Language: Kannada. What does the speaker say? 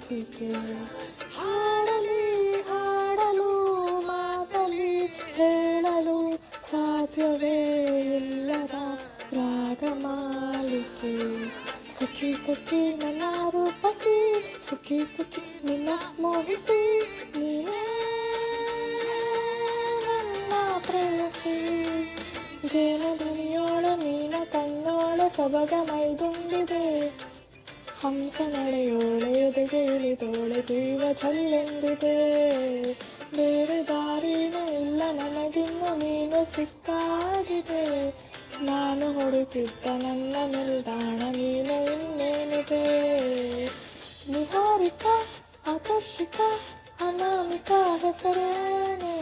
ರಾಧಿಕೆ ಹಾಡಲಿ ಹಾಡಲು ಮಾತಲಿ ಹೇಳಲು ಸಾಧ್ಯವೇ ಇಲ್ಲದ ರಾಗಮಾಲಿಕೆ ಸುಖಿ ಸುಖಿ ನನ್ನ ರೂಪಸಿ ಸುಖಿ ಸುಖಿ ನಿನ್ನ ಮೋಹಿಸಿ ನೀನೇ ನನ್ನ ಪ್ರೇಯಸಿ ಜೇನು ಧ್ವನಿಯೋಳ ಮೀನ ಕಣ್ಣೋಳ ಸೊಬಗ ಮೈದುಂಬಿದೆ ಹಂಸ ನಡೆಯೋಳೆ ಎದೆಗೆ ಇಳಿದೋಳೆ ಜೀವ ಚೆಲ್ಲೆಂದಿದೆ ಬೇರೆ ದಾರಿನೂ ಇಲ್ಲ ನನಗಿನ್ನು ನೀನು ಸಿಕ್ಕಾಗಿದೆ ನಾನು ಹುಡುಕಿದ್ದ ನನ್ನ ನಿಲ್ದಾಣ ನೀನು ಇನ್ನೇನಿದೆ ನಿಹಾರಿಕ ಆಕರ್ಷಿಕ ಅನಾಮಿಕ ಹೆಸರೇನೆ